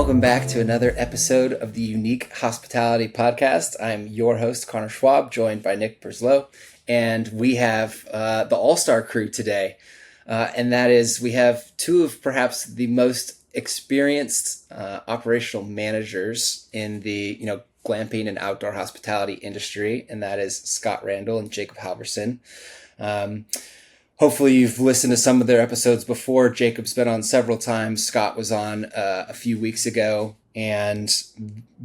welcome back to another episode of the Unique Hospitality Podcast. I'm your host, Connor Schwab, joined by Nick Perslow, and we have the all-star crew today. And that is, we have two of perhaps the most experienced operational managers in the glamping and outdoor hospitality industry, and that is Scott Randall and Jacob Halverson. Hopefully you've listened to some of their episodes before. Jacob's been on several times. Scott was on a few weeks ago. And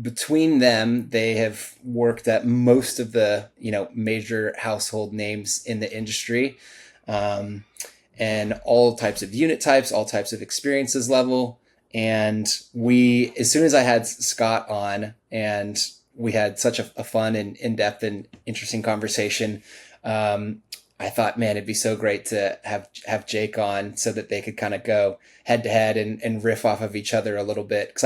between them, they have worked at most of the, major household names in the industry, and all types of unit types, all types of experiences level. And as soon as I had Scott on, and we had such a fun and in-depth and interesting conversation, I thought, man, it'd be so great to have Jake on so that they could kind of go head to head and riff off of each other a little bit. Because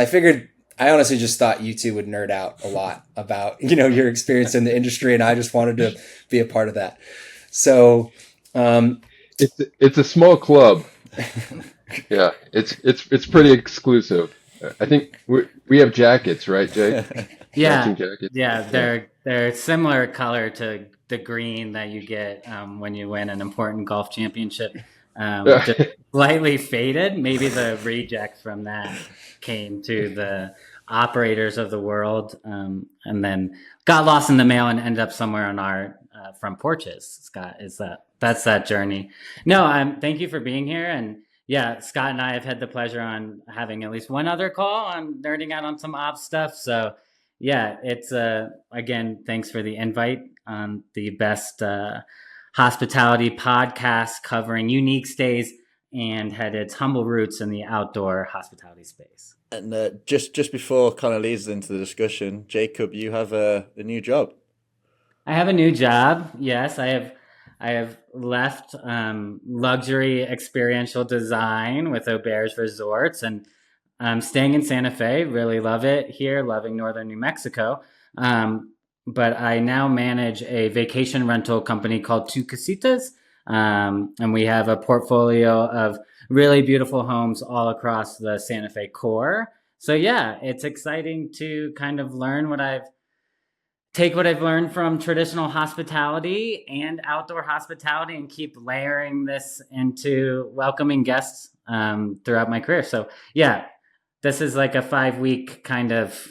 I honestly just thought you two would nerd out a lot about, your experience in the industry, and I just wanted to be a part of that. So, it's a small club. Yeah, it's pretty exclusive. I think we have jackets, right, Jake? Yeah, jackets. Yeah, they're similar color to the green that you get when you win an important golf championship. Just slightly faded. Maybe the rejects from that came to the operators of the world, and then got lost in the mail and ended up somewhere on our front porches. Scott, that's that journey. No, thank you for being here. And yeah, Scott and I have had the pleasure on having at least one other call on nerding out on some ops stuff. So yeah, it's again, thanks for the invite on the best hospitality podcast covering unique stays and had its humble roots in the outdoor hospitality space. And just before kind of leads into the discussion, Jacob, you have a new job. I have a new job. Yes, I have left luxury experiential design with Auberge Resorts, and I'm staying in Santa Fe. Really love it here, loving northern New Mexico. But I now manage a vacation rental company called Two Casitas, and we have a portfolio of really beautiful homes all across the Santa Fe core. So yeah, it's exciting to kind of learn what I've learned from traditional hospitality and outdoor hospitality and keep layering this into welcoming guests throughout my career. So yeah, this is like a 5-week kind of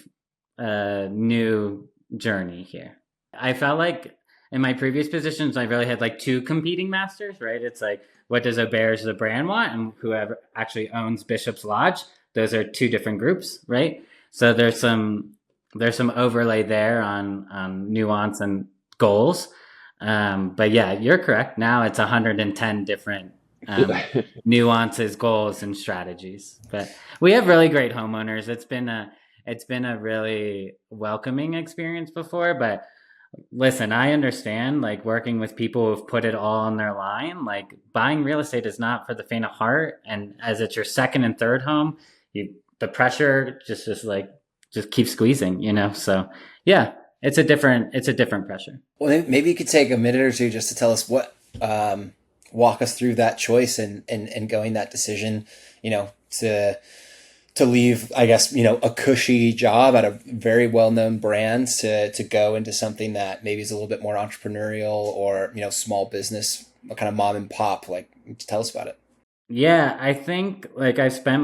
new journey here. I felt like in my previous positions, I really had like two competing masters, right? It's like, what does Auberge the brand want? And whoever actually owns Bishop's Lodge, those are two different groups, right? So there's some overlay there on nuance and goals. But yeah, you're correct. Now it's 110 different nuances, goals, and strategies. But we have really great homeowners. It's been a really welcoming experience before. But listen, I understand, like, working with people who've put it all on their line. Like, buying real estate is not for the faint of heart. And as it's your second and third home, the pressure just keeps squeezing, So yeah, it's a different pressure. Well, maybe you could take a minute or two just to tell us walk us through that choice and going that decision, to leave, I guess, a cushy job at a very well-known brand to go into something that maybe is a little bit more entrepreneurial or, small business, kind of mom and pop. Like, tell us about it. Yeah, I think like I spent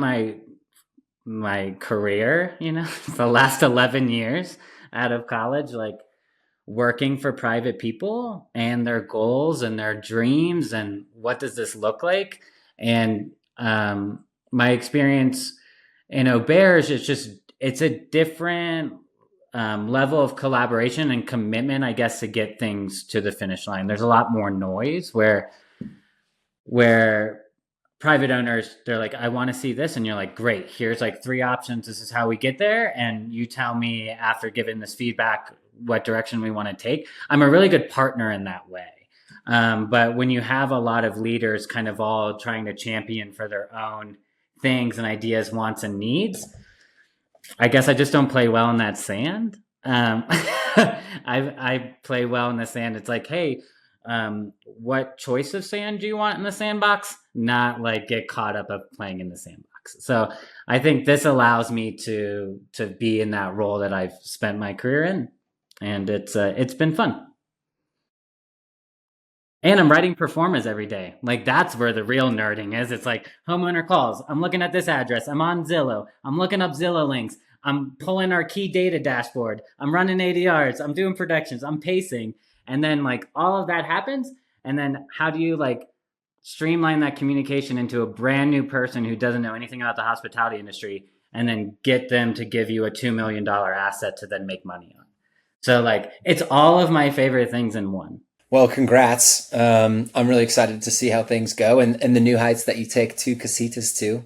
my career, the last 11 years out of college, like working for private people and their goals and their dreams and what does this look like? And my experience in Auberge is it's a different level of collaboration and commitment, I guess, to get things to the finish line. There's a lot more noise where private owners, they're like, I want to see this. And you're like, great, here's like 3 options. This is how we get there. And you tell me after giving this feedback, what direction we want to take. I'm a really good partner in that way. But when you have a lot of leaders kind of all trying to champion for their own things and ideas, wants and needs, I guess I just don't play well in that sand. I play well in the sand. It's like, hey, what choice of sand do you want in the sandbox? Not like get caught up of playing in the sandbox. box. So I think this allows me to be in that role that I've spent my career in, and it's been fun. And I'm writing performas every day. Like, that's where the real nerding is. It's like homeowner calls. I'm looking at this address. I'm on Zillow. I'm looking up Zillow links. I'm pulling our key data dashboard. I'm running ADRs. I'm doing predictions. I'm pacing. And then like all of that happens. And then how do you like streamline that communication into a brand new person who doesn't know anything about the hospitality industry, and then get them to give you a $2 million asset to then make money on? So like, it's all of my favorite things in one. Well, congrats. I'm really excited to see how things go and the new heights that you take to Casitas too.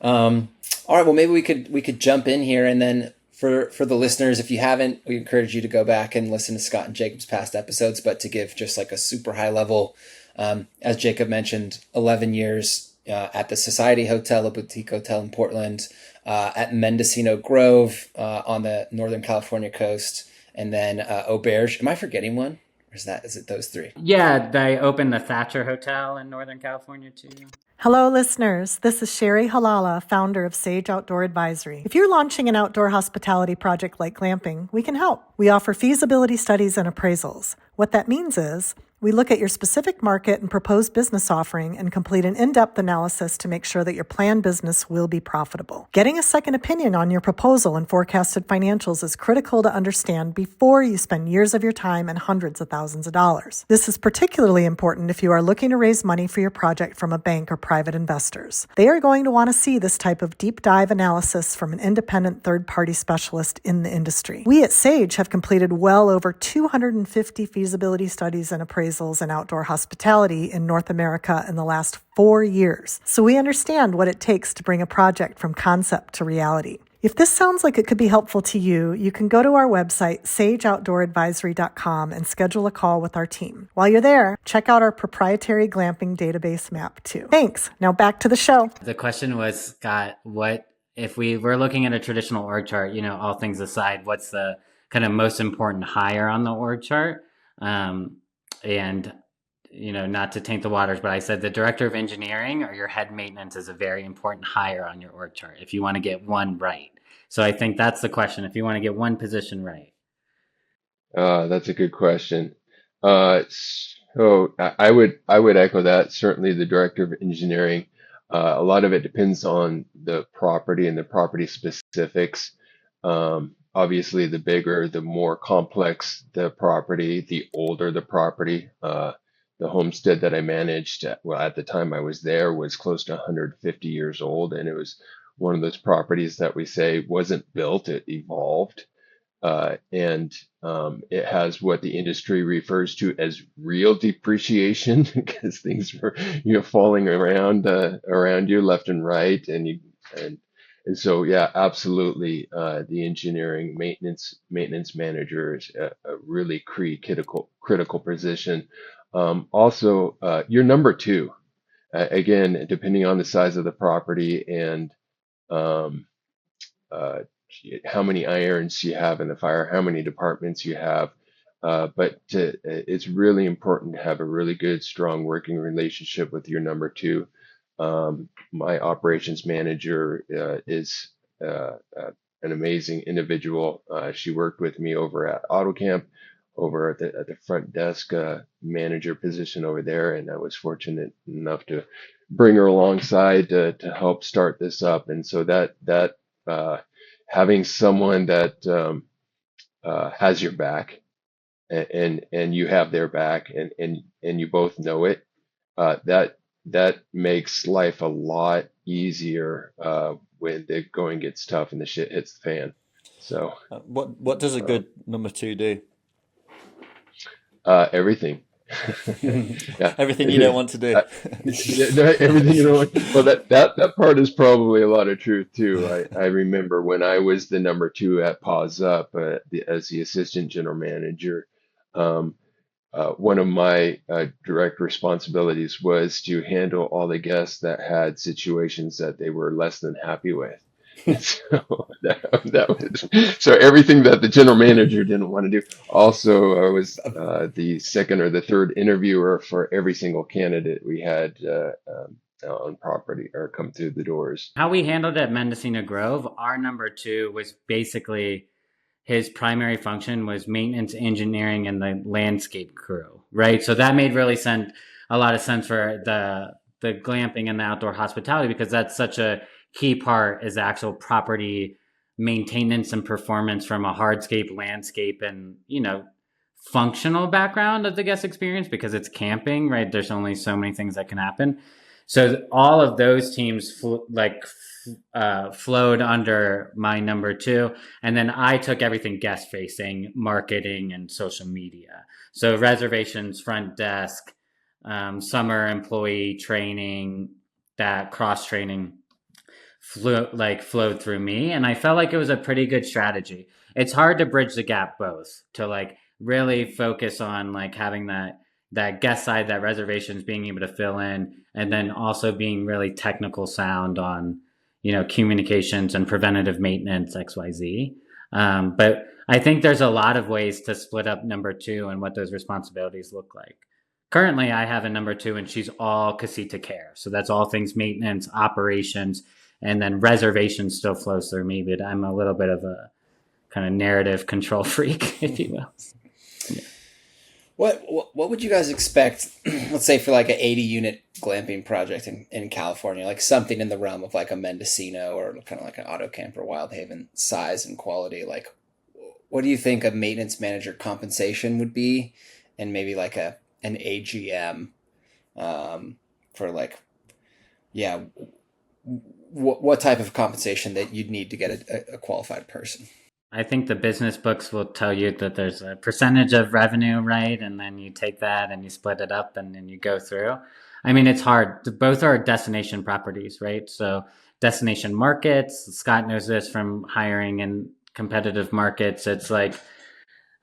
All right. Well, maybe we could jump in here, and then for the listeners, if you haven't, we encourage you to go back and listen to Scott and Jacob's past episodes, but to give just like a super high level, as Jacob mentioned, 11 years at the Society Hotel, a boutique hotel in Portland, at Mendocino Grove on the Northern California coast, and then Auberge. Am I forgetting one? Or is it those three? Yeah, they opened the Thatcher Hotel in Northern California too. Hello, listeners. This is Sherry Halala, founder of Sage Outdoor Advisory. If you're launching an outdoor hospitality project like glamping, we can help. We offer feasibility studies and appraisals. What that means is we look at your specific market and proposed business offering and complete an in-depth analysis to make sure that your planned business will be profitable. Getting a second opinion on your proposal and forecasted financials is critical to understand before you spend years of your time and hundreds of thousands of dollars. This is particularly important if you are looking to raise money for your project from a bank or private investors. They are going to want to see this type of deep dive analysis from an independent third-party specialist in the industry. We at Sage have completed well over 250 feasibility studies and appraisals in outdoor hospitality in North America in the last 4 years. So we understand what it takes to bring a project from concept to reality. If this sounds like it could be helpful to you, you can go to our website, sageoutdooradvisory.com, and schedule a call with our team. While you're there, check out our proprietary glamping database map too. Thanks. Now back to the show. The question was, Scott, what if we were looking at a traditional org chart, all things aside, what's the kind of most important hire on the org chart? And, not to taint the waters, but I said the director of engineering or your head maintenance is a very important hire on your org chart if you want to get one right. So I think that's the question, if you want to get one position right. That's a good question. So I would echo that. Certainly the director of engineering. A lot of it depends on the property and the property specifics. Obviously, the bigger, the more complex the property, the older the property. The homestead that I managed, at the time I was there, was close to 150 years old, and it was one of those properties that we say wasn't built, it evolved. And it has what the industry refers to as real depreciation because things were, falling around you left and right, and so yeah, absolutely. The engineering maintenance manager is a really critical position. Also, you're number two. Again, depending on the size of the property and how many irons you have in the fire, how many departments you have. But it's really important to have a really good, strong working relationship with your number two. My operations manager is an amazing individual. She worked with me over at AutoCamp, over at the front desk manager position over there, and I was fortunate enough to bring her alongside to help start this up. And so that having someone that has your back and you have their back and you both know it, that makes life a lot easier when the going gets tough and the shit hits the fan. So what does a good number two do? Everything. Yeah. Everything you don't want to do. Everything you don't want. Well, that part is probably a lot of truth too. I remember when I was the number two at Paws Up as the assistant general manager. One of my direct responsibilities was to handle all the guests that had situations that they were less than happy with. So so everything that the general manager didn't want to do. Also, I was the second or the third interviewer for every single candidate we had on property or come through the doors. How we handled it at Mendocino Grove, our number two was basically his primary function was maintenance engineering and the landscape crew, right? So that made really a lot of sense for the glamping and the outdoor hospitality, because that's such a key part is actual property maintenance and performance from a hardscape, landscape, and functional background of the guest experience, because it's camping, right? There's only so many things that can happen. So all of those teams flowed under my number two. And then I took everything guest facing, marketing and social media. So reservations, front desk, summer employee training, that cross training flowed through me. And I felt like it was a pretty good strategy. It's hard to bridge the gap both, to really focus on having that guest side, that reservations, being able to fill in, and then also being really technical sound on, communications and preventative maintenance, XYZ. But I think there's a lot of ways to split up number two and what those responsibilities look like. Currently, I have a number two, and she's all casita care. So that's all things maintenance, operations, and then reservations still flows through me, but I'm a little bit of a kind of narrative control freak, if you will. Yeah. What would you guys expect, let's say, for an 80 unit glamping project in California, something in the realm of a Mendocino or kind of an AutoCamp or Wildhaven size and quality? What do you think a maintenance manager compensation would be, and maybe an AGM for what type of compensation that you'd need to get a qualified person? I think the business books will tell you that there's a percentage of revenue, right? And then you take that and you split it up and then you go through. I mean, it's hard. Both are destination properties, right? So destination markets, Scott knows this from hiring in competitive markets. It's there's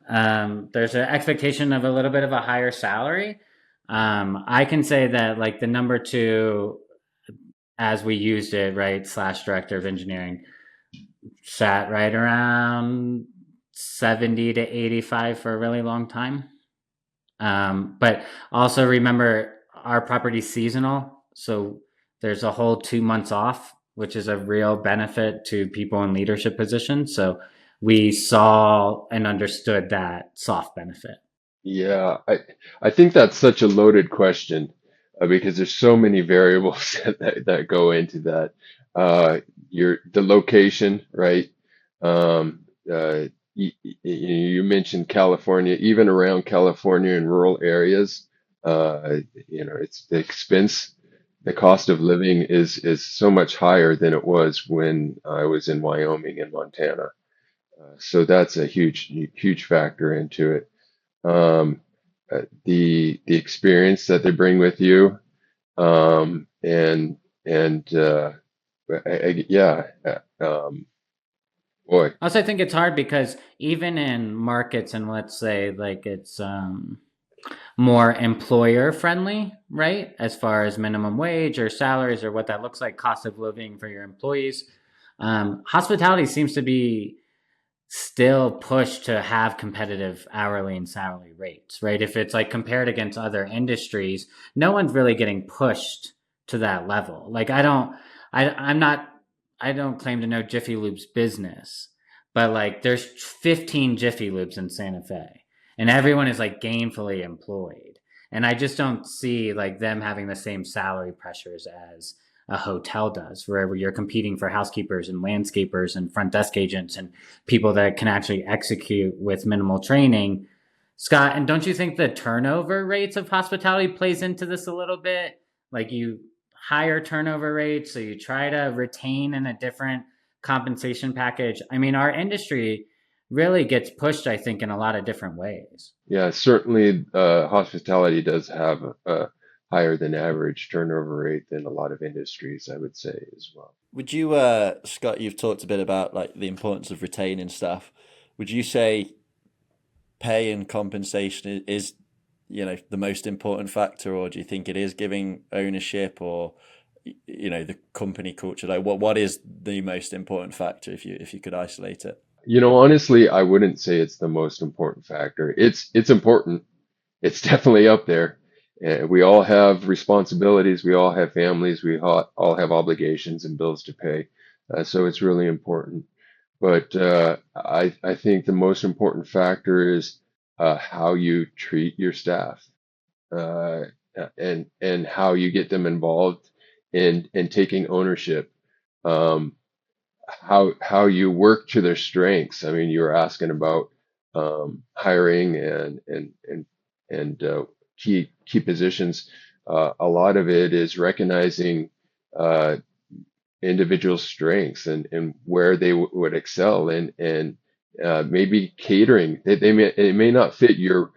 an expectation of a little bit of a higher salary. I can say that the number two, as we used it, right, / director of engineering, sat right around 70 to 85 for a really long time. But also remember, our property's seasonal. So there's a whole 2 months off, which is a real benefit to people in leadership positions. So we saw and understood that soft benefit. Yeah, I think that's such a loaded question because there's so many variables that go into that. The location, right? You mentioned California, even around California in rural areas, it's the expense, the cost of living is so much higher than it was when I was in Wyoming and Montana. So that's a huge factor into it. The experience that they bring with you, boy. I also think it's hard because even in markets, and let's say it's more employer friendly, right? As far as minimum wage or salaries or what that looks like, cost of living for your employees. Hospitality seems to be still pushed to have competitive hourly and salary rates, right? If it's compared against other industries, no one's really getting pushed to that level. I don't claim to know Jiffy Lube's business, but there's 15 Jiffy Lubes in Santa Fe and everyone is gainfully employed. And I just don't see them having the same salary pressures as a hotel does, where you're competing for housekeepers and landscapers and front desk agents and people that can actually execute with minimal training. Scott, and don't you think the turnover rates of hospitality plays into this a little bit? You higher turnover rates, so you try to retain in a different compensation package. I mean, our industry really gets pushed, I think, in a lot of different ways. Yeah, certainly hospitality does have a higher than average turnover rate than a lot of industries, I would say, as well. Would you, Scott, you've talked a bit about the importance of retaining staff. Would you say pay and compensation is the most important factor, or do you think it is giving ownership or the company culture? What is the most important factor if you could isolate it? Honestly, I wouldn't say it's the most important factor. It's important. It's definitely up there. we all have responsibilities. We all have families. We all have obligations and bills to pay. So it's really important. But I think the most important factor is how you treat your staff, uh, and how you get them involved in taking ownership. Um, how you work to their strengths. I mean, you were asking about hiring and key positions. A lot of it is recognizing uh, individuals' strengths and where they would excel, and maybe catering. It may not fit your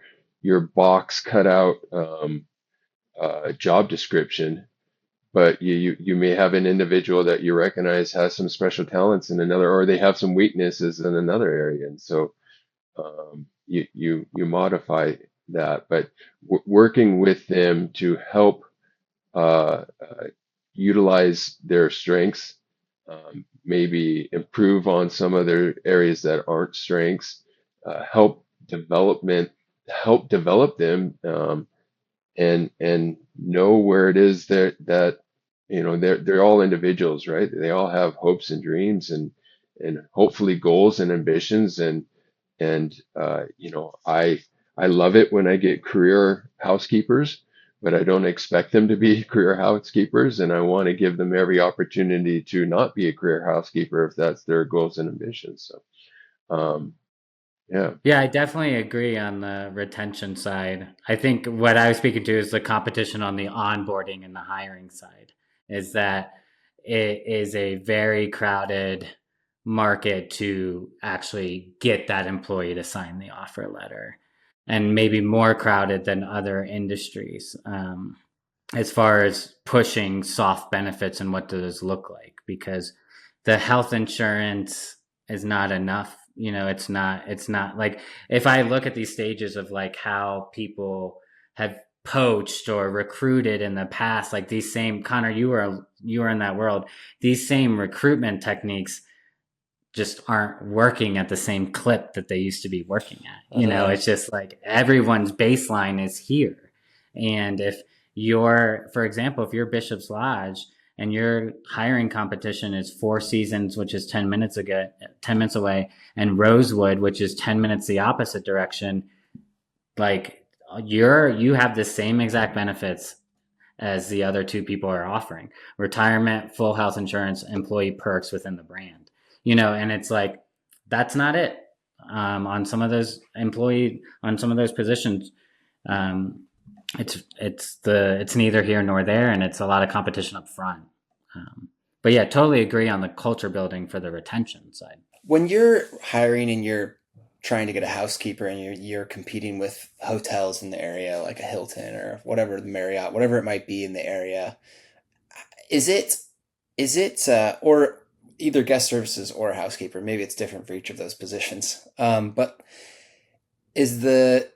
box cut out job description, but you may have an individual that you recognize has some special talents in another, or they have some weaknesses in another area, and so you modify that. But working with them to help utilize their strengths, maybe improve on some of their areas that aren't strengths, help develop them, and know where it is that they're all individuals, right? They all have hopes and dreams and hopefully goals and ambitions, and I love it when I get career housekeepers, but I don't expect them to be career housekeepers, and I want to give them every opportunity to not be a career housekeeper if that's their goals and ambitions. So yeah. Yeah, I definitely agree on the retention side. I think what I was speaking to is the competition on the onboarding and the hiring side, is that it is a very crowded market to actually get that employee to sign the offer letter, and maybe more crowded than other industries, as far as pushing soft benefits and what does this look like, because the health insurance is not enough. It's not like, if I look at these stages of like how people have poached or recruited in the past, like these same, Connor, you were in that world, these same recruitment techniques just aren't working at the same clip that they used to be working at. It's just like everyone's baseline is here. And if for example, if you're Bishop's Lodge and your hiring competition is Four Seasons, which is 10 minutes away, and Rosewood, which is 10 minutes the opposite direction, like you have the same exact benefits as the other two people are offering: retirement, full health insurance, employee perks within the brand. And it's like, that's not it. On some of those positions, it's neither here nor there, and it's a lot of competition up front. But yeah, totally agree on the culture building for the retention side. When you're hiring and you're trying to get a housekeeper and you're competing with hotels in the area, like a Hilton or whatever, the Marriott, whatever it might be in the area, is it or either guest services or a housekeeper? Maybe it's different for each of those positions. But is the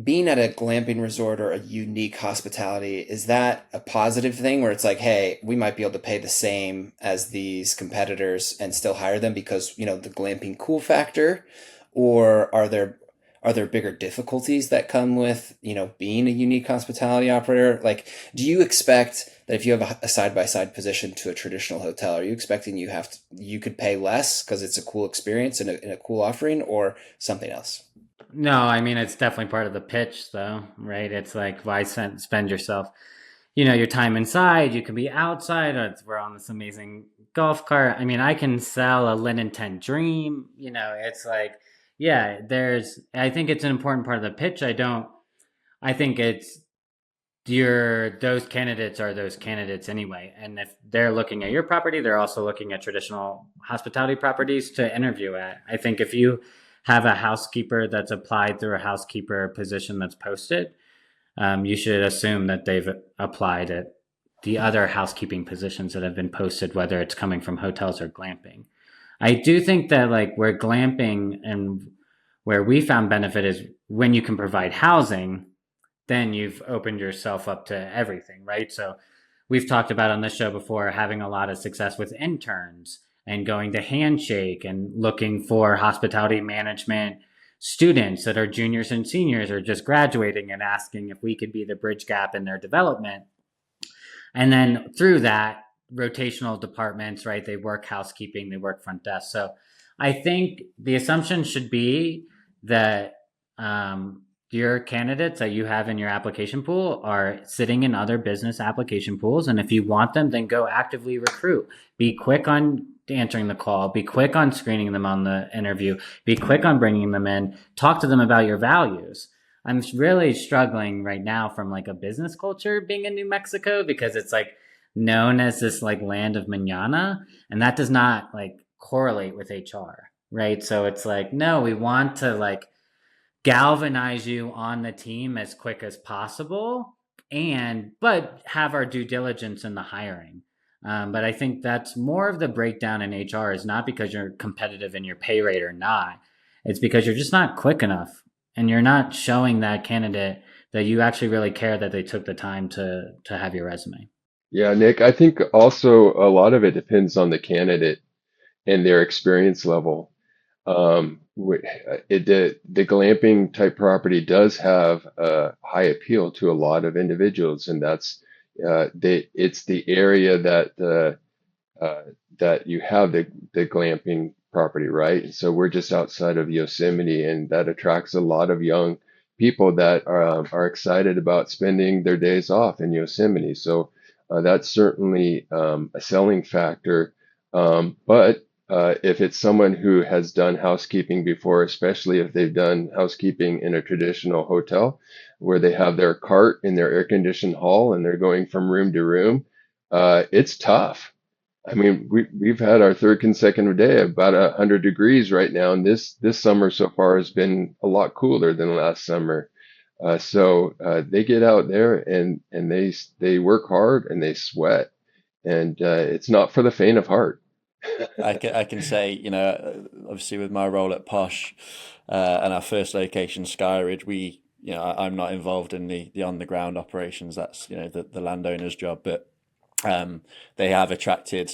being at a glamping resort or a unique hospitality, is that a positive thing where it's like, hey, we might be able to pay the same as these competitors and still hire them because, the glamping cool factor? Or are there bigger difficulties that come with, being a unique hospitality operator? Like, do you expect that if you have a side-by-side position to a traditional hotel, are you expecting you could pay less because it's a cool experience and a cool offering, or something else? No, I mean, it's definitely part of the pitch, though, right? It's like, why spend yourself, your time inside? You can be outside. We're on this amazing golf cart. I mean, I can sell a linen tent dream. It's like, yeah, I think it's an important part of the pitch. I think it's those candidates are those candidates anyway. And if they're looking at your property, they're also looking at traditional hospitality properties to interview at. I think if you have a housekeeper that's applied through a housekeeper position that's posted, you should assume that they've applied at the other housekeeping positions that have been posted, whether it's coming from hotels or glamping. I do think that like where glamping and where we found benefit is when you can provide housing, then you've opened yourself up to everything, right? So we've talked about on this show before having a lot of success with interns and going to Handshake and looking for hospitality management students that are juniors and seniors or just graduating and asking if we could be the bridge gap in their development. And then through that, rotational departments, right? They work housekeeping, they work front desk. So I think the assumption should be that your candidates that you have in your application pool are sitting in other business application pools. And if you want them, then go actively recruit. Be quick on answering the call. Be quick on screening them on the interview. Be quick on bringing them in. Talk to them about your values. I'm really struggling right now from like a business culture being in New Mexico because it's like known as this like land of manana, and that does not like correlate with HR, right? So it's like, no, we want to like galvanize you on the team as quick as possible, but have our due diligence in the hiring. But I think that's more of the breakdown in HR is not because you're competitive in your pay rate or not. It's because you're just not quick enough and you're not showing that candidate that you actually really care that they took the time to have your resume. Yeah, Nick, I think also a lot of it depends on the candidate and their experience level. The glamping type property does have a high appeal to a lot of individuals, and that's it's the area that you have the glamping property, right? And so we're just outside of Yosemite, and that attracts a lot of young people that are excited about spending their days off in Yosemite. So that's certainly a selling factor. But if it's someone who has done housekeeping before, especially if they've done housekeeping in a traditional hotel where they have their cart in their air-conditioned hall and they're going from room to room, it's tough. I mean, we've had our third consecutive day of about 100 degrees right now, and this summer so far has been a lot cooler than last summer. So they get out there and they work hard and they sweat, and it's not for the faint of heart. I can say, obviously with my role at Posh and our first location, Skyridge, I'm not involved in the on the ground operations. That's the landowner's job, but they have attracted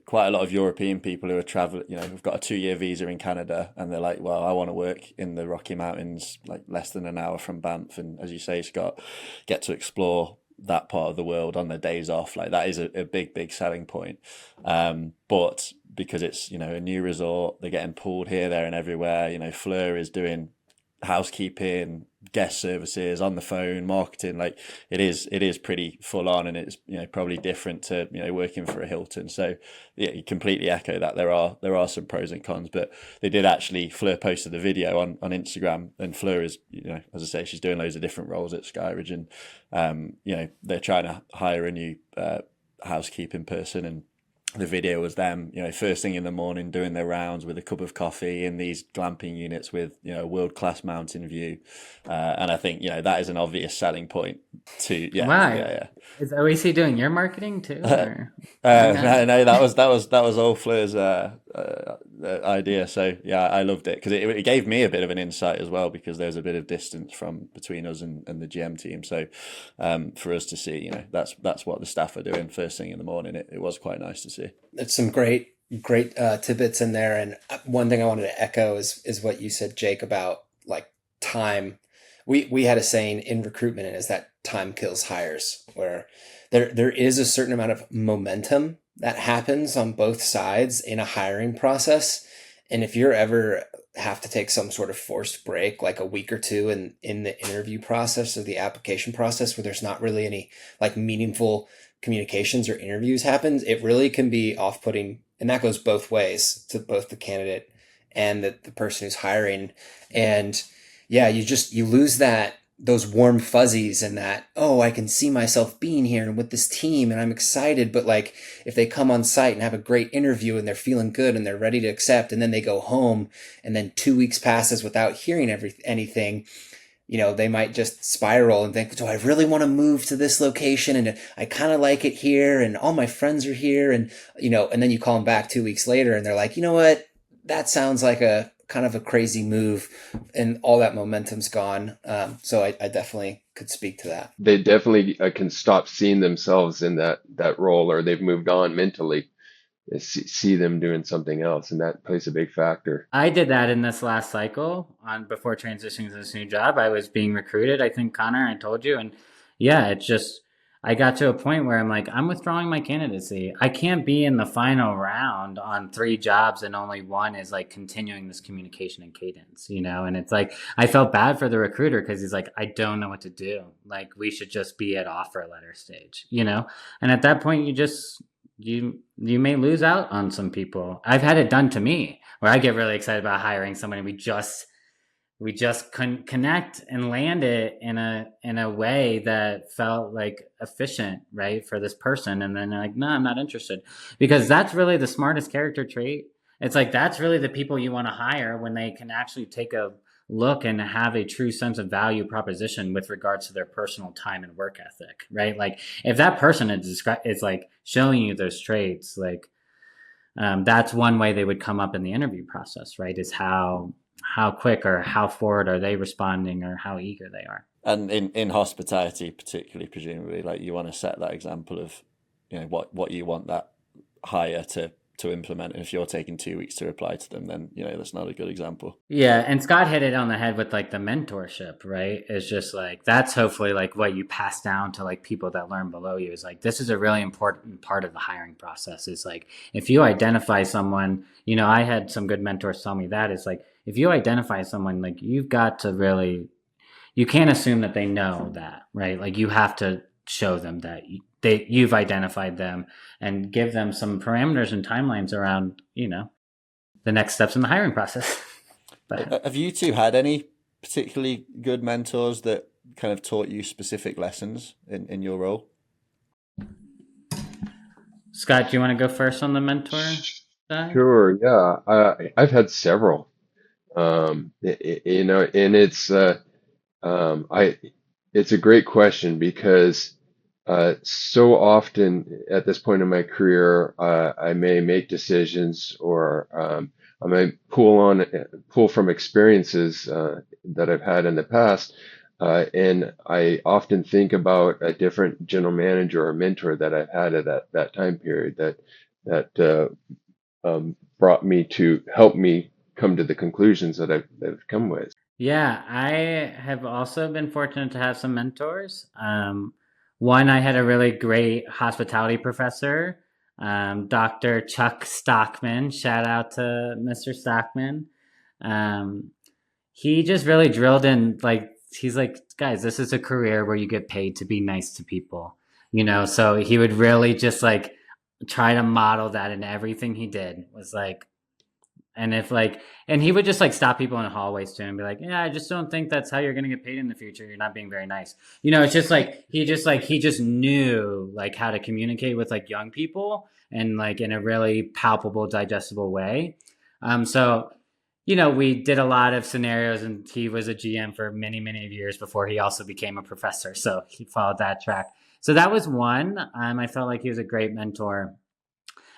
quite a lot of European people who are traveling. Who've got a 2-year visa in Canada, and they're like, well, I want to work in the Rocky Mountains, like less than an hour from Banff, and as you say, Scott, get to explore that part of the world on their days off. Like that is a big selling point. But because it's a new resort, they're getting pulled here, there, and everywhere. Fleur is doing housekeeping, guest services, on the phone, marketing. Like it is pretty full on, and it's probably different to working for a Hilton. So yeah, you completely echo that. There are some pros and cons, but they did actually, Fleur posted the video on Instagram, and Fleur is as I say, she's doing loads of different roles at Skyridge, and they're trying to hire a new housekeeping person, and the video was them, first thing in the morning doing their rounds with a cup of coffee in these glamping units with, world-class mountain view. And I think, that is an obvious selling point to, Wow. Yeah. Is OEC doing your marketing too? Or? No, that was all Fleur's idea. So yeah, I loved it because it gave me a bit of an insight as well, because there's a bit of distance between us and the GM team. So for us to see, that's what the staff are doing first thing in the morning. It was quite nice to see. There's some great tidbits in there, and one thing I wanted to echo is what you said, Jake, about like time. We had a saying in recruitment, and is that time kills hires, where there is a certain amount of momentum that happens on both sides in a hiring process. And if you're ever have to take some sort of forced break, like a week or two in the interview process or the application process, where there's not really any like meaningful communications or interviews happens, it really can be off-putting. And that goes both ways, to both the candidate and the person who's hiring. And yeah, you lose those warm fuzzies and that, oh, I can see myself being here and with this team and I'm excited. But like, if they come on site and have a great interview and they're feeling good and they're ready to accept, and then they go home and then 2 weeks passes without hearing anything, they might just spiral and think, do I really want to move to this location? And I kind of like it here and all my friends are here. And, and then you call them back 2 weeks later and they're like, you know what? That sounds like a kind of a crazy move, and all that momentum's gone. So I definitely could speak to that. They definitely can stop seeing themselves in that role, or they've moved on mentally. see them doing something else, and that plays a big factor. I did that in this last cycle on before transitioning to this new job. I was being recruited, I think, Connor, I told you. And yeah, it just, I got to a point where I'm like, I'm withdrawing my candidacy. I can't be in the final round on 3 jobs and only one is like continuing this communication and cadence, you know? And it's like, I felt bad for the recruiter because he's like, I don't know what to do. Like, we should just be at offer letter stage, you know? And at that point, you may lose out on some people. I've had it done to me where I get really excited about hiring someone and we just couldn't connect and land it in a way that felt like efficient, right, for this person. And then like, no, I'm not interested, because that's really the smartest character trait. It's like, that's really the people you want to hire when they can actually take a look and have a true sense of value proposition with regards to their personal time and work ethic, right? Like, if that person is like showing you those traits, like, that's one way they would come up in the interview process, right? Is how quick or how forward are they responding or how eager they are. And in hospitality, particularly, presumably, like, you want to set that example of, you know, what you want that hire to implement. And if you're taking 2 weeks to reply to them, then, you know, that's not a good example. Yeah, and Scott hit it on the head with like the mentorship, right? It's just like, that's hopefully like what you pass down to like people that learn below you. Is like, this is a really important part of the hiring process. Is like, if you identify someone, you know, I had some good mentors tell me that, is like, if you identify someone, like, you've got to really, you can't assume that they know that, right? Like, you have to show them that you've identified them and give them some parameters and timelines around, you know, the next steps in the hiring process. But have you two had any particularly good mentors that kind of taught you specific lessons in your role? Scott, do you want to go first on the mentor side? Sure, yeah. I've had several. You know, and it's it's a great question because so often at this point in my career, I may make decisions, or I may pull from experiences that I've had in the past, and I often think about a different general manager or mentor that I've had at that time period that brought me to help me come to the conclusions that I've come with. Yeah, I have also been fortunate to have some mentors. One, I had a really great hospitality professor, Dr. Chuck Stockman. Shout out to Mr. Stockman. He just really drilled in, like, he's like, guys, this is a career where you get paid to be nice to people, you know? So he would really just like try to model that in everything he did. Was like, and if like, and he would just like stop people in the hallways too and be like, yeah, I just don't think that's how you're going to get paid in the future. You're not being very nice. You know, it's just like, he just knew like how to communicate with like young people and like in a really palpable, digestible way. So, you know, we did a lot of scenarios, and he was a GM for many, many years before he also became a professor. So he followed that track. So that was one. I felt like he was a great mentor.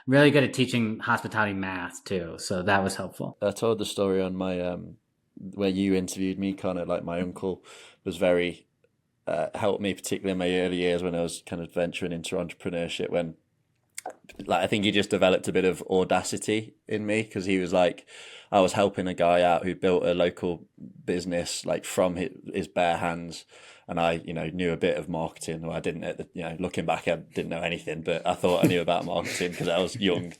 Really good at teaching hospitality math too, so that was helpful. I told the story on my where you interviewed me, kind of like my uncle was very helped me, particularly in my early years when I was kind of venturing into entrepreneurship. When, like, I think he just developed a bit of audacity in me, because he was like, I was helping a guy out who built a local business like from his bare hands. And I, you know, knew a bit of marketing. Well, I didn't, you know, looking back, I didn't know anything, but I thought I knew about marketing because I was young.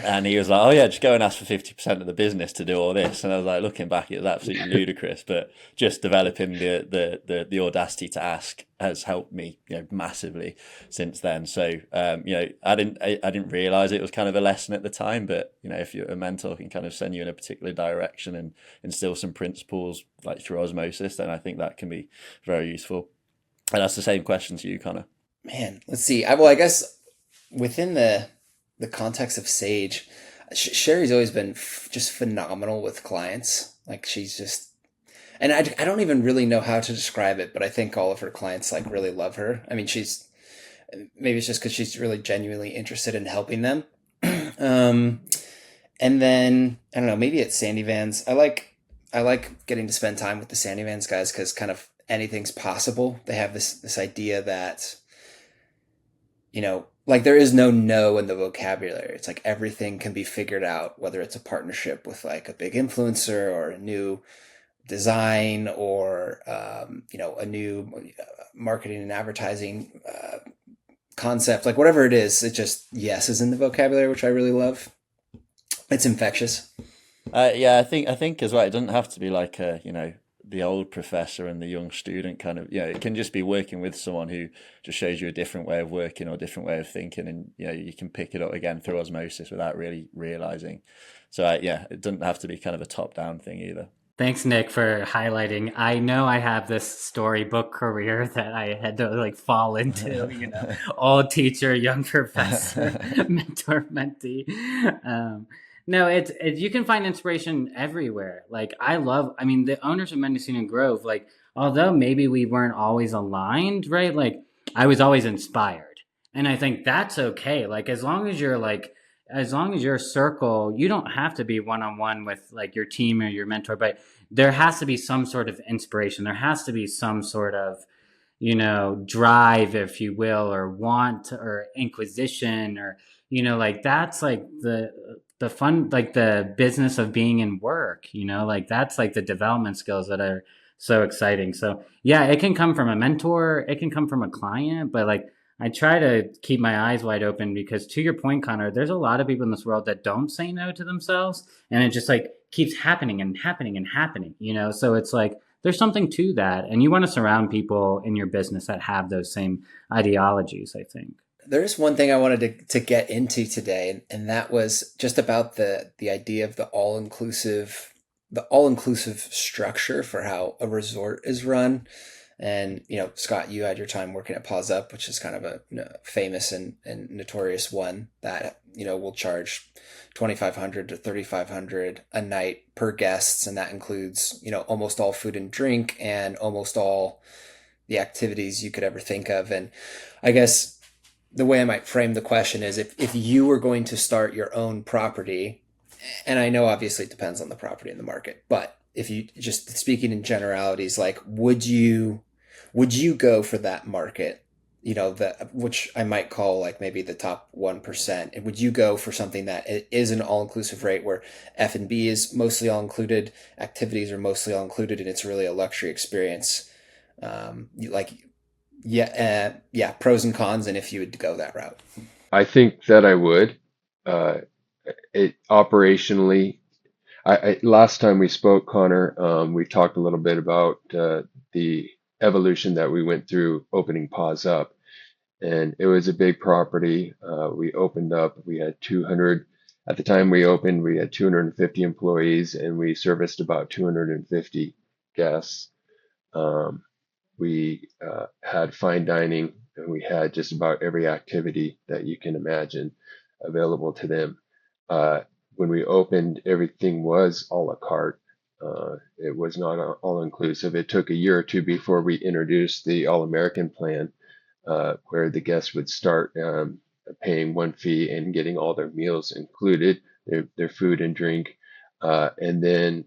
And he was like, oh yeah, just go and ask for 50% of the business to do all this. And I was like, looking back, it was absolutely ludicrous, but just developing the audacity to ask has helped me, you know, massively since then. So, you know, I didn't realize it was kind of a lesson at the time, but, you know, if you're a mentor can kind of send you in a particular direction and instill some principles like through osmosis, then I think that can be very useful. And that's the same question to you, Connor. Man, let's see. I guess within the context of Sage, Sherry's always been just phenomenal with clients. Like, she's just, and I don't even really know how to describe it, but I think all of her clients like really love her. I mean, maybe it's just because she's really genuinely interested in helping them. And then I don't know, maybe it's Sandy Vans. I like getting to spend time with the Sandy Vans guys because kind of anything's possible. They have this idea that like there is no in the vocabulary. It's like everything can be figured out, whether it's a partnership with like a big influencer or a new design or a new marketing and advertising concept, like whatever it is. It just yes is in the vocabulary, which I really love. It's infectious. Yeah, I think as well. It doesn't have to be like the old professor and the young student kind of. It can just be working with someone who just shows you a different way of working or a different way of thinking, and you can pick it up again through osmosis without really realizing. So yeah, it doesn't have to be kind of a top down thing either. Thanks, Nick, for highlighting. I know I have this storybook career that I had to like fall into, old teacher, young professor, mentor, mentee. No, it's you can find inspiration everywhere. Like I mean, the owners of Mendocino Grove, like although maybe we weren't always aligned, right? Like I was always inspired. And I think that's okay. Like as long as your circle, you don't have to be one-on-one with like your team or your mentor, but there has to be some sort of inspiration. There has to be some sort of, drive, if you will, or want or inquisition or, like that's like the fun, like the business of being in work, like that's like the development skills that are so exciting. So yeah, it can come from a mentor, it can come from a client, but like I try to keep my eyes wide open because to your point, Connor, there's a lot of people in this world that don't say no to themselves and it just like keeps happening and happening and happening, So it's like there's something to that. And you want to surround people in your business that have those same ideologies, I think. There's one thing I wanted to get into today, and that was just about the idea of the all-inclusive structure for how a resort is run. And, Scott, you had your time working at Paws Up, which is kind of a famous and notorious one that, will charge $2,500 to $3,500 a night per guests. And that includes, almost all food and drink and almost all the activities you could ever think of. And I guess the way I might frame the question is if you were going to start your own property, and I know obviously it depends on the property and the market, but if you just speaking in generalities, like would you go for that market, which I might call like maybe the top 1%? And would you go for something that is an all-inclusive rate where F&B is mostly all included, activities are mostly all included, and it's really a luxury experience? Pros and cons, and if you would go that route. I think that I would. It operationally, last time we spoke, Connor, we talked a little bit about the evolution that we went through opening Paws Up, and it was a big property. We opened up. We had 200 at the time we opened. We had 250 employees, and we serviced about 250 guests. We had fine dining, and we had just about every activity that you can imagine available to them. When we opened, everything was a la carte. It was not all inclusive. It took a year or two before we introduced the All American plan, where the guests would start paying one fee and getting all their meals included, their food and drink. And then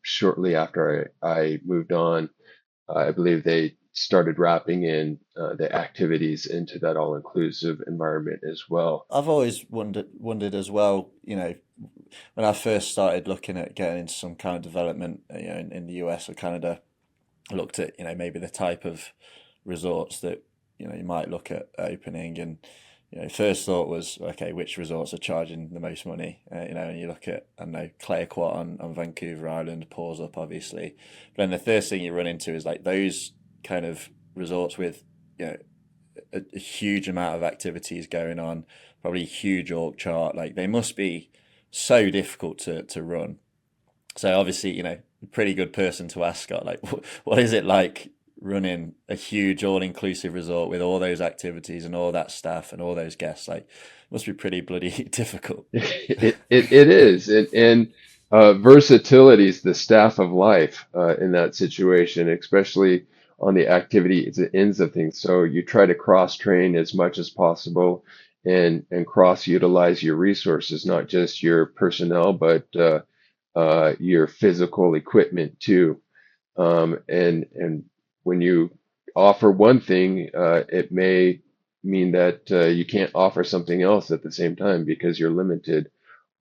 shortly after I moved on, I believe they started wrapping in the activities into that all-inclusive environment as well. I've always wondered as well, when I first started looking at getting into some kind of development, in the US or Canada, I looked at, maybe the type of resorts that, you might look at opening, and, first thought was, okay, which resorts are charging the most money? And you look at, I don't know, Clayoquot on Vancouver Island, Paws Up, obviously. But then the first thing you run into is like those kind of resorts with, a huge amount of activities going on, probably a huge org chart. Like they must be so difficult to run. So obviously, a pretty good person to ask, Scott, like what is it like running a huge all-inclusive resort with all those activities and all that staff and all those guests? Like, it must be pretty bloody difficult. It is. And versatility is the staff of life in that situation, especially on the activity ends of things. So you try to cross-train as much as possible and cross-utilize your resources, not just your personnel, but your physical equipment too. And when you offer one thing, it may mean that you can't offer something else at the same time because you're limited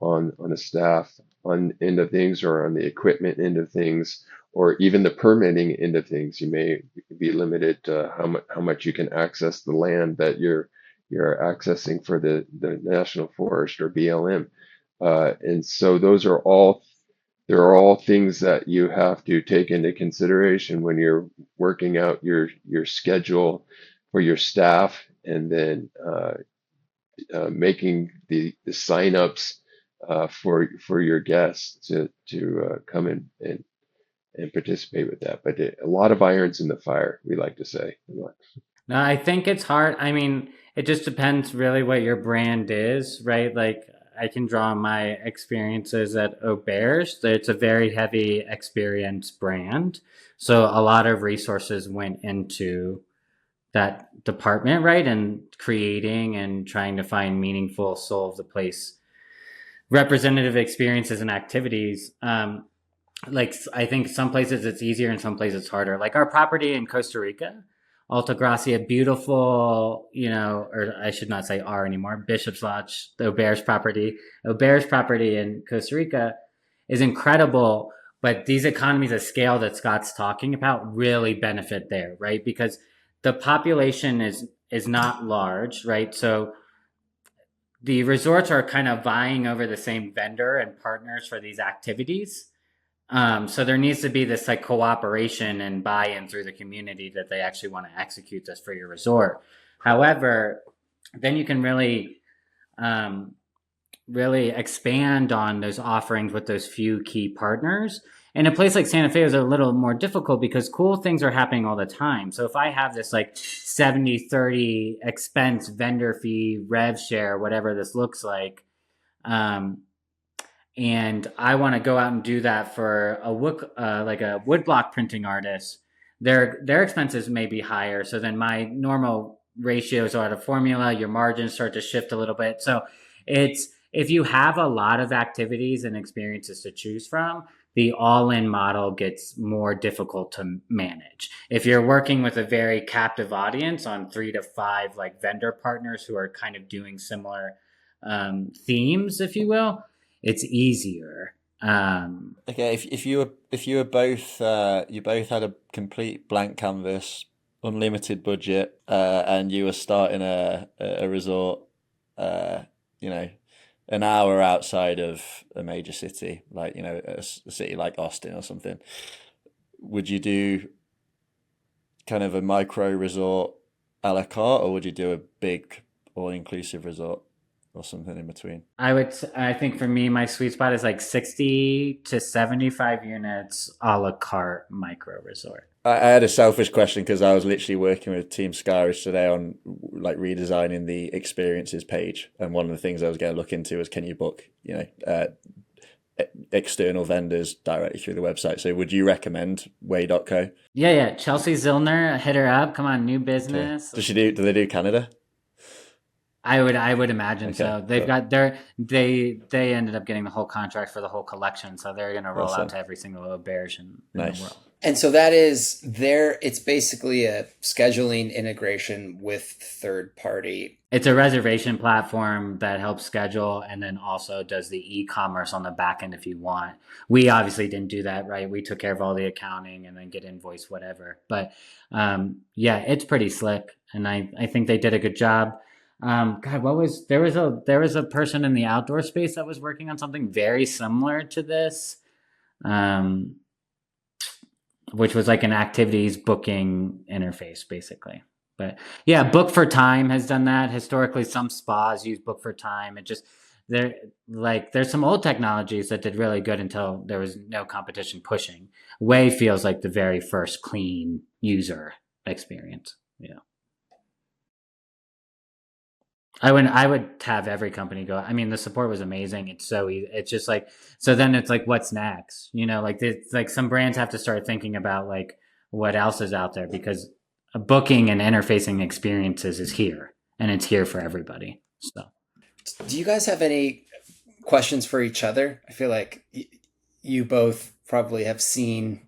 on the staff on end of things or on the equipment end of things or even the permitting end of things. You may be limited to how much you can access the land that you're accessing for the National Forest or BLM. And so there are all things that you have to take into consideration when you're working out your schedule for your staff and then making the signups for your guests to come in and participate with that. But a lot of irons in the fire, we like to say. No, I think it's hard. I mean, it just depends really what your brand is, right? Like I can draw on my experiences at Auberge. It's a very heavy experience brand. So a lot of resources went into that department, right? And creating and trying to find meaningful soul of the place representative experiences and activities. Like I think some places it's easier and some places it's harder. Like our property in Costa Rica, Altagracia, beautiful, or I should not say R anymore, Bishop's Lodge, the Auberge property. Auberge property in Costa Rica is incredible, but these economies of scale that Scott's talking about really benefit there, right? Because the population is not large, right? So the resorts are kind of vying over the same vendor and partners for these activities. So there needs to be this like cooperation and buy-in through the community that they actually want to execute this for your resort. However, then you can really expand on those offerings with those few key partners. And a place like Santa Fe is a little more difficult because cool things are happening all the time. So if I have this like 70-30 expense vendor fee, rev share, whatever this looks like, and I want to go out and do that for a woodblock printing artist, their expenses may be higher. So then my normal ratios are out of formula. Your margins start to shift a little bit. So it's if you have a lot of activities and experiences to choose from, the all-in model gets more difficult to manage. If you're working with a very captive audience on 3 to 5 like vendor partners who are kind of doing similar themes, if you will, it's easier. Okay, if you were both you both had a complete blank canvas, unlimited budget, and you were starting a resort, an hour outside of a major city, like a city like Austin or something, would you do kind of a micro resort a la carte, or would you do a big all-inclusive resort? Or something in between? I think for me, my sweet spot is like 60 to 75 units a la carte micro resort. I had a selfish question because I was literally working with Team Skyridge today on like redesigning the experiences page. And one of the things I was going to look into was, can you book, external vendors directly through the website? So would you recommend way.co? Yeah. Chelsea Zillner, hit her up. Come on, new business. Okay. Do they do Canada? I would imagine so. They've got they ended up getting the whole contract for the whole collection, so they're going to roll out to every single Auberge in the world. And so that is there. It's basically a scheduling integration with third party. It's a reservation platform that helps schedule and then also does the e-commerce on the back end if you want. We obviously didn't do that, right? We took care of all the accounting and then get invoiced, whatever. But it's pretty slick, and I think they did a good job. There was a person in the outdoor space that was working on something very similar to this, which was like an activities booking interface, basically. But yeah, Book for Time has done that. Historically, some spas use Book for Time. There's some old technologies that did really good until there was no competition pushing. Way feels like the very first clean user experience. Yeah. I would have every company go. I mean, the support was amazing. It's so easy. It's just like, so then it's like, what's next? It's like some brands have to start thinking about like what else is out there, because booking and interfacing experiences is here and it's here for everybody. So, do you guys have any questions for each other? I feel like you both probably have seen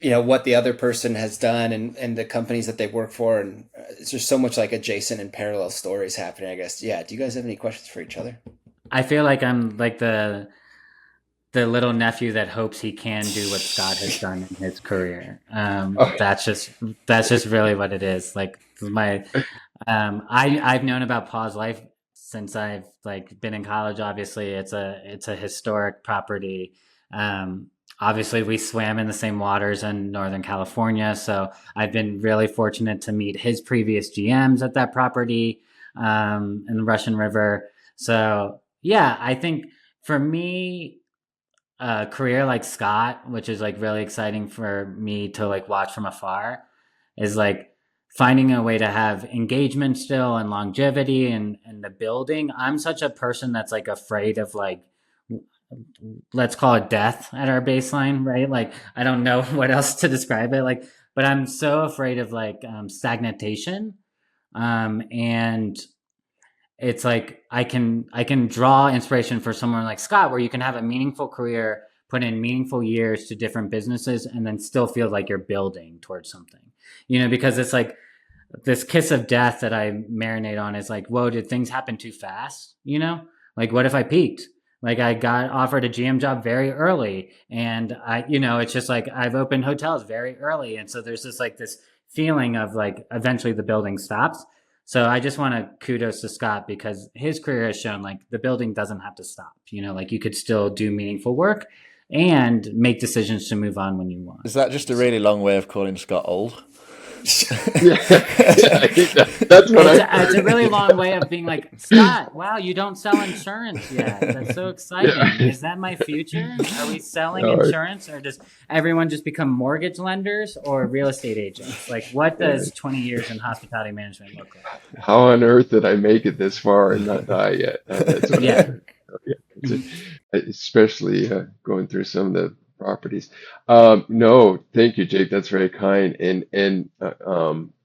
what the other person has done and the companies that they work for. And it's just so much like adjacent and parallel stories happening, I guess. Yeah. Do you guys have any questions for each other? I feel like I'm like the little nephew that hopes he can do what Scott has done in his career. Oh, That's just really what it is. Like my, I've known about Paws Life since I've like been in college. Obviously, it's a historic property. Obviously, we swam in the same waters in Northern California, so I've been really fortunate to meet his previous GMs at that property in the Russian River. So yeah, I think for me, a career like Scott, which is like really exciting for me to like watch from afar, is like finding a way to have engagement still and longevity and the building. I'm such a person that's like afraid of like, let's call it death at our baseline, right? Like I don't know what else to describe it like, but I'm so afraid of like stagnation. And it's like I can draw inspiration for someone like Scott, where you can have a meaningful career, put in meaningful years to different businesses, and then still feel like you're building towards something. Because it's like this kiss of death that I marinate on is like, whoa, did things happen too fast? Like what if I peaked? Like I got offered a GM job very early, and it's just like I've opened hotels very early, and so there's just like this feeling of like eventually the building stops. So I just want to kudos to Scott because his career has shown like the building doesn't have to stop. Like you could still do meaningful work and make decisions to move on when you want. Is that just a really long way of calling Scott old? yeah, I think that's what it's a really long way of being like, Scott, wow, you don't sell insurance yet. That's so exciting. Yeah. Is that my future? Are we selling insurance, or does everyone just become mortgage lenders or real estate agents? Like, what does 20 years in hospitality management look like? How on earth did I make it this far and not die yet? That's what especially going through some of the properties. No, thank you, Jake. That's very kind. And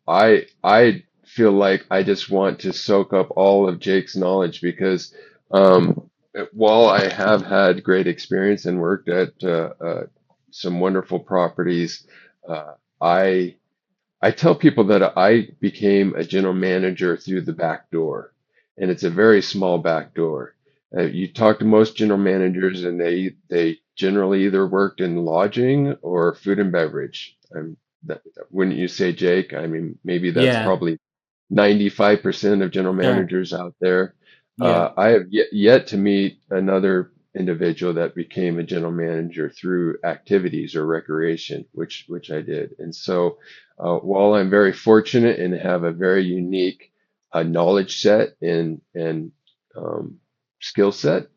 I feel like I just want to soak up all of Jake's knowledge because while I have had great experience and worked at some wonderful properties, I tell people that I became a general manager through the back door, and it's a very small back door. You talk to most general managers, and they generally either worked in lodging or food and beverage. Wouldn't you say, Jake? I mean, maybe that's probably 95% of general managers out there. I have yet to meet another individual that became a general manager through activities or recreation, which I did. And so, while I'm very fortunate and have a very unique knowledge set and skill set,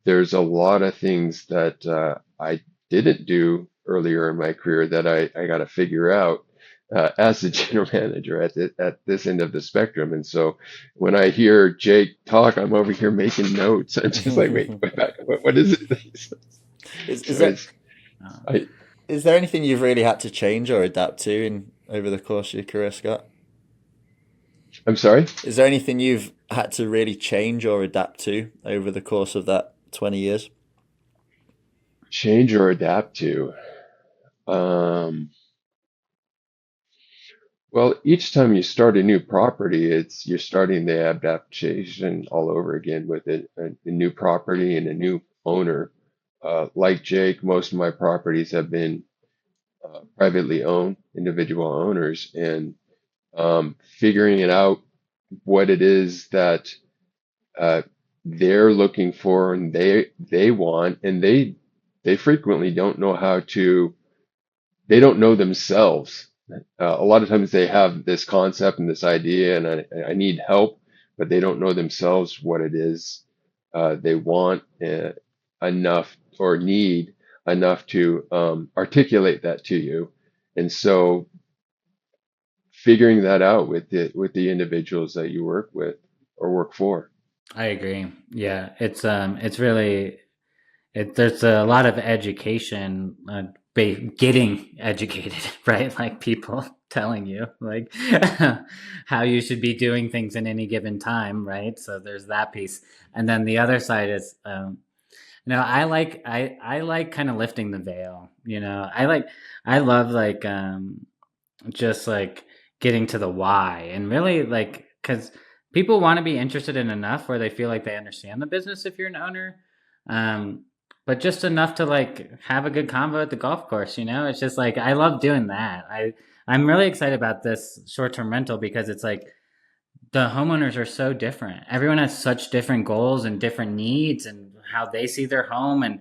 there's a lot of things that I didn't do earlier in my career that I got to figure out as a general manager at this end of the spectrum. And so when I hear Jake talk, I'm over here making notes. I'm just like, wait back. What is it? Is there anything you've really had to change or adapt to over the course of your career, Scott? I'm sorry? Is there anything you've had to really change or adapt to over the course of that 20 years? Change or adapt to? Well, each time you start a new property, you're starting the adaptation all over again with a new property and a new owner. Like Jake, most of my properties have been privately owned, individual owners, and figuring it out what it is that they're looking for and they want, and they frequently don't know they don't know themselves. A lot of times they have this concept and this idea, and I need help, but they don't know themselves what it is they want enough or need enough to articulate that to you. And so figuring that out with the individuals that you work with or work for. I agree. Yeah, it's really there's a lot of education, getting educated, right? Like people telling you like how you should be doing things in any given time, right? So there's that piece, and then the other side is I like kind of lifting the veil. I love like just like getting to the why and really like because people want to be interested in enough where they feel like they understand the business if you're an owner, um, but just enough to like have a good convo at the golf course. It's just like I love doing that. I'm really excited about this short-term rental because it's like the homeowners are so different. Everyone has such different goals and different needs and how they see their home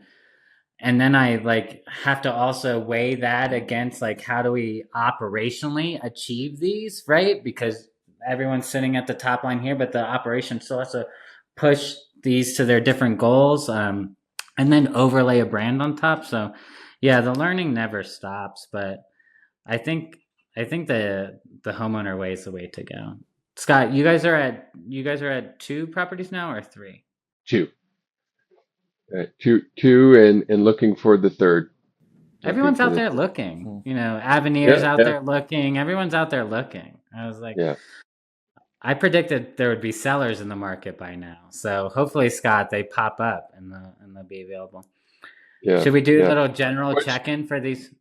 and then I like have to also weigh that against like how do we operationally achieve these, right? Because everyone's sitting at the top line here, but the operation still has to push these to their different goals, and then overlay a brand on top. So yeah, the learning never stops, but I think the homeowner way is the way to go. Scott, you guys are at 2 properties now or 3? Two. Two, and looking for the third. Everyone's out there Third. looking. Avenir's Yeah, out yeah, there looking. Everyone's out there looking. I was like, yeah. I predicted there would be sellers in the market by now. So hopefully, Scott, they pop up and they'll be available. Yeah, Should we do a yeah. little general Quick, check-in for these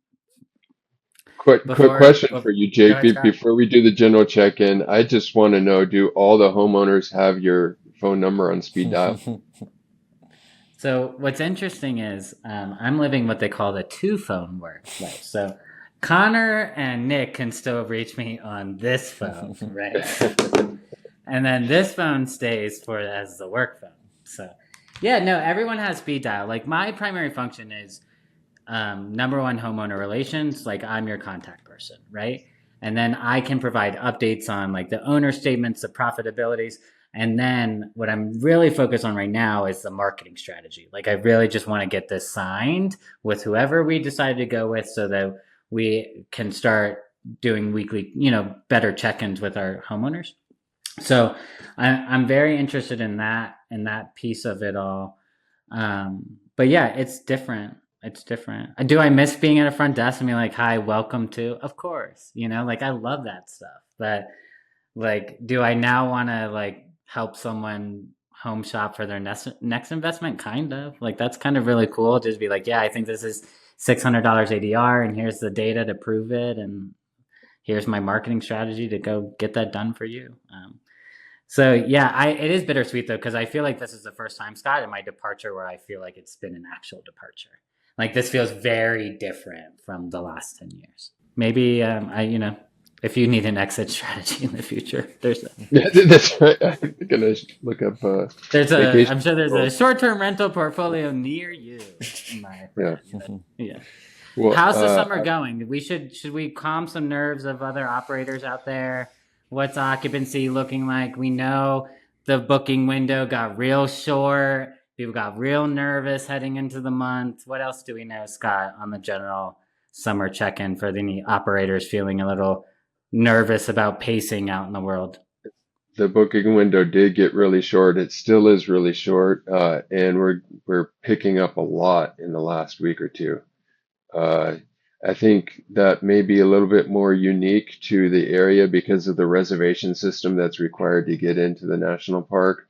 quick question for you, go Jake. ahead, Scott. Before we do the general check-in, I just want to know, do all the homeowners have your phone number on speed dial? So what's interesting is I'm living what they call the 2-phone life. So Connor and Nick can still reach me on this phone, right? And then this phone stays as the work phone. So yeah, no, everyone has speed dial. Like my primary function is number one, homeowner relations. Like I'm your contact person, right? And then I can provide updates on like the owner statements, the profitabilities. And then what I'm really focused on right now is the marketing strategy. Like I really just want to get this signed with whoever we decide to go with so that we can start doing weekly, better check-ins with our homeowners. So I'm very interested in that piece of it all. But yeah, it's different. It's different. Do I miss being at a front desk and being like, hi, welcome to, of course, like I love that stuff. But like, do I now want to like help someone home shop for their next investment? Kind of like, that's kind of really cool. Just be like, yeah, I think this is $600 ADR and here's the data to prove it. And here's my marketing strategy to go get that done for you. So yeah, it is bittersweet though, because I feel like this is the first time, Scott, in my departure where I feel like it's been an actual departure. Like this feels very different from the last 10 years. Maybe if you need an exit strategy in the future, there's Yeah, that's right. I'm gonna look up vacation. I'm sure there's a short-term rental portfolio near you. Yeah. Yeah. Well, How's the summer going? Should we calm some nerves of other operators out there? What's occupancy looking like? We know the booking window got real short. People got real nervous heading into the month. What else do we know, Scott, on the general summer check-in for any operators feeling a little nervous about pacing out in the world? the booking window did get really short. It still is really short, and we're picking up a lot in the last week or two. Uh, I think that may be a little bit more unique to the area because of the reservation system that's required to get into the national park,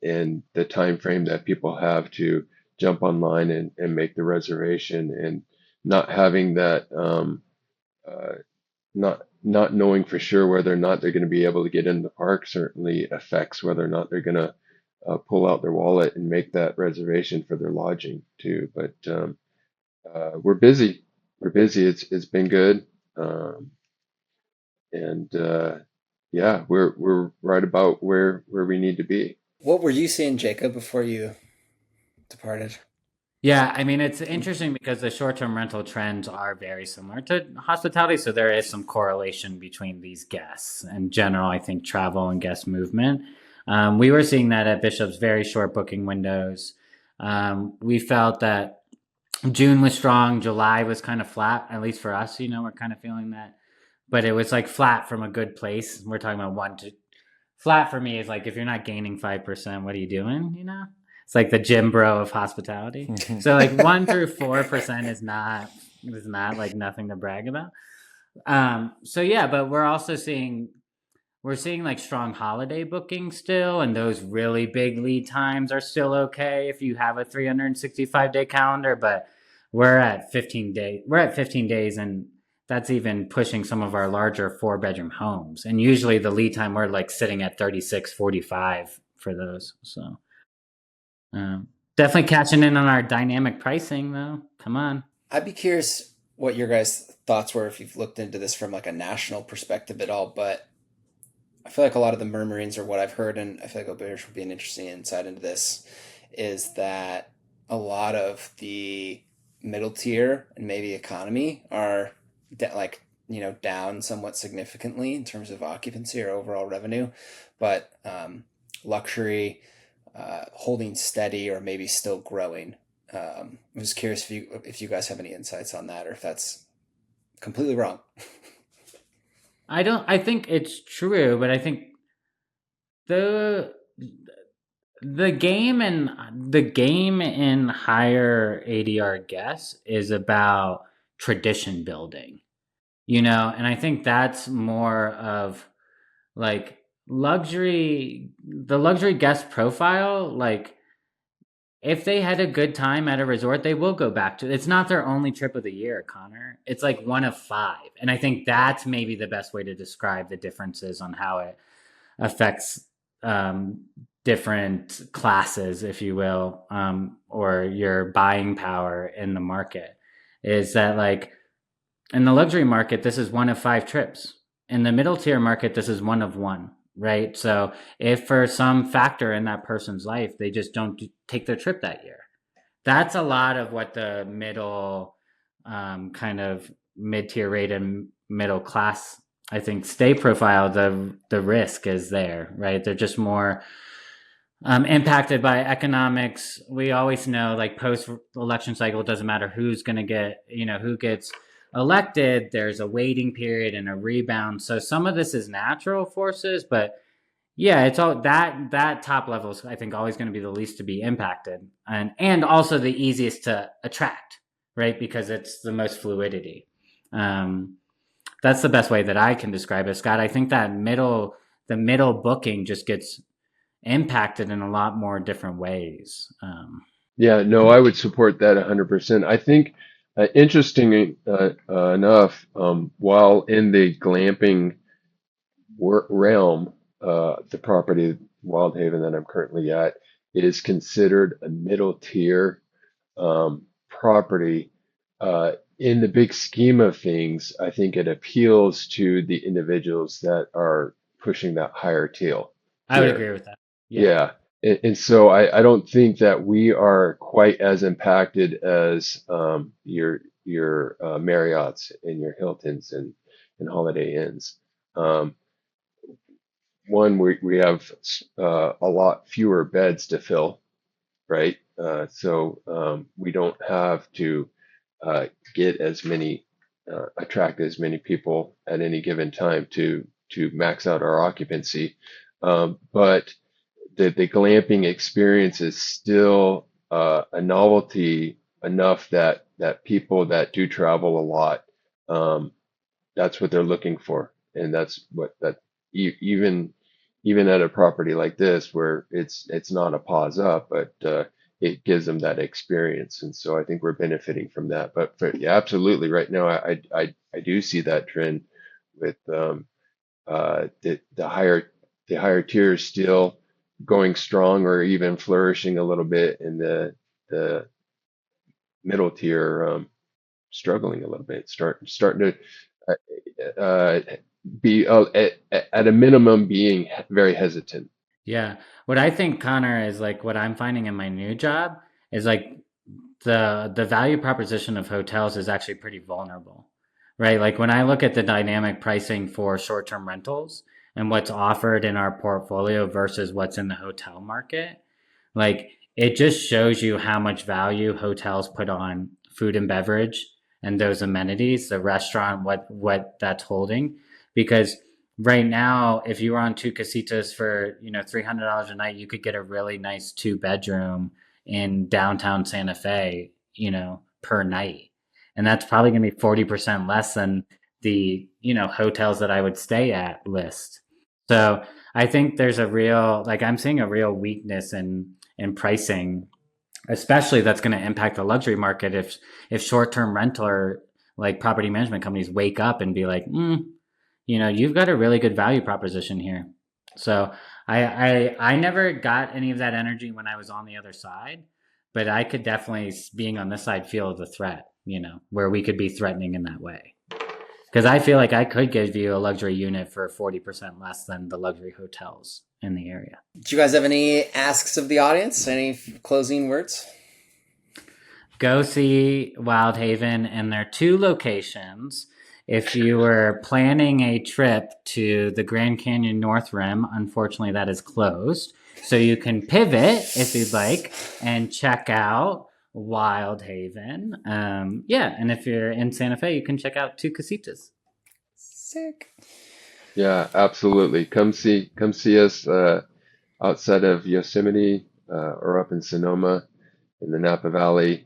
and the time frame that people have to jump online and make the reservation, and not having that, not knowing for sure whether or not they're going to be able to get in the park certainly affects whether or not they're going to pull out their wallet and make that reservation for their lodging too. But we're busy. We're busy. It's been good, and yeah, we're right about where we need to be. What were you seeing, Jacob, before you departed? Yeah, I mean, it's interesting because the short-term rental trends are very similar to hospitality. So there is some correlation between these guests. In general, I think travel and guest movement. We were seeing that at Bishop's very short booking windows. We felt that June was strong. July was kind of flat, at least for us, we're kind of feeling that. But it was like flat from a good place. We're talking about flat for me is like, if you're not gaining 5%, what are you doing, It's like the Jim Bro of hospitality. So like 1 through 4% is not like nothing to brag about. So yeah, but we're we're seeing like strong holiday bookings still, and those really big lead times are still okay if you have a 365-day calendar, but we're at 15 days. We're at 15 days, and that's even pushing some of our larger 4-bedroom homes. And usually the lead time, we're like sitting at 36, 45 for those. So definitely catching in on our dynamic pricing though. Come on. I'd be curious what your guys' thoughts were if you've looked into this from like a national perspective at all, but I feel like a lot of the murmurings or what I've heard, and I feel like Auberge would be an interesting insight into this, is that a lot of the middle tier and maybe economy are down somewhat significantly in terms of occupancy or overall revenue, but luxury holding steady or maybe still growing. I was curious if you guys have any insights on that, or if that's completely wrong. I think it's true, but I think the game in higher ADR guests is about tradition building, and I think that's more of like the luxury guest profile. Like, if they had a good time at a resort, they will go back to. It's not their only trip of the year, Connor. It's like one of 5, and I think that's maybe the best way to describe the differences on how it affects different classes, if you will, or your buying power in the market. Is that like in the luxury market, this is one of 5 trips. In the middle tier market, this is one of 1. Right. So if for some factor in that person's life, they just don't take their trip that year, that's a lot of what the middle kind of mid-tier rate and middle class, I think, stay profile. The risk is there. Right. They're just more impacted by economics. We always know, like, post-election cycle, it doesn't matter who's going to get, who gets elected, there's a waiting period and a rebound. So some of this is natural forces, but yeah, it's all that top level is, I think, always going to be the least to be impacted, and also the easiest to attract, right? Because it's the most fluidity. That's the best way that I can describe it, Scott. I think that the middle booking just gets impacted in a lot more different ways. Yeah, no, I would support that 100%. I think, interesting enough, while in the glamping realm, the property Wildhaven that I'm currently at is considered a middle tier property. In the big scheme of things, I think it appeals to the individuals that are pushing that higher tier. I would agree with that. Yeah. And so I don't think that we are quite as impacted as your Marriotts and your Hiltons and Holiday Inns. One, we have a lot fewer beds to fill, right? So we don't have to get as many, attract as many people at any given time to max out our occupancy. But the glamping experience is still a novelty enough that people that do travel a lot, that's what they're looking for, and that's what even at a property like this where it's not a Paws Up, but it gives them that experience, and so I think we're benefiting from that. But yeah, absolutely, right now I do see that trend with the higher tiers still going strong or even flourishing a little bit, and the middle tier struggling a little bit, starting to be at a minimum being very hesitant. Yeah. What I think, Connor, is like what I'm finding in my new job is like the value proposition of hotels is actually pretty vulnerable, right? Like when I look at the dynamic pricing for short-term rentals and what's offered in our portfolio versus what's in the hotel market, like it just shows you how much value hotels put on food and beverage and those amenities, the restaurant, what that's holding. Because right now, if you were on 2 casitas for $300 a night, you could get a really nice 2-bedroom in downtown Santa Fe, per night, and that's probably going to be 40% less than the hotels that I would stay at list. So I think there's I'm seeing a real weakness in pricing, especially that's going to impact the luxury market if short-term rental or like property management companies wake up and be like, you've got a really good value proposition here. So I never got any of that energy when I was on the other side, but I could definitely, being on this side, feel the threat, where we could be threatening in that way. Because I feel like I could give you a luxury unit for 40% less than the luxury hotels in the area. Do you guys have any asks of the audience? Any closing words? Go see Wildhaven, and there are 2 locations. If you were planning a trip to the Grand Canyon North Rim, unfortunately that is closed. So you can pivot if you'd like and check out Wildhaven. And if you're in Santa Fe, you can check out 2 casitas. Sick. Yeah, absolutely. Come see us outside of Yosemite or up in Sonoma in the Napa Valley.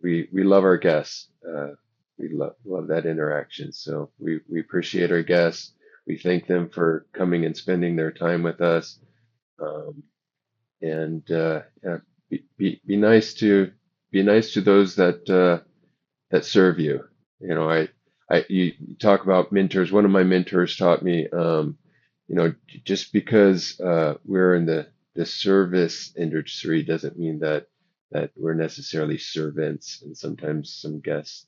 We love our guests. We love that interaction. So we appreciate our guests. We thank them for coming and spending their time with us. Be nice to those that serve you. You talk about mentors. One of my mentors taught me, just because we're in the service industry doesn't mean that we're necessarily servants, and sometimes some guests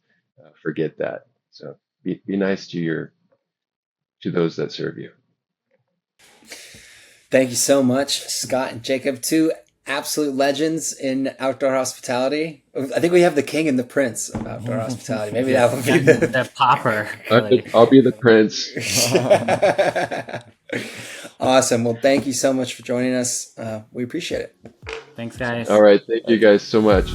forget that. So be nice to those that serve you. Thank you so much, Scott and Jacob, 2 absolute legends in outdoor hospitality. I think we have the king and the prince of outdoor hospitality. Maybe that would be the popper. I'll be the prince. Awesome. Well, thank you so much for joining us. We appreciate it. Thanks, guys. All right. Thank you guys so much.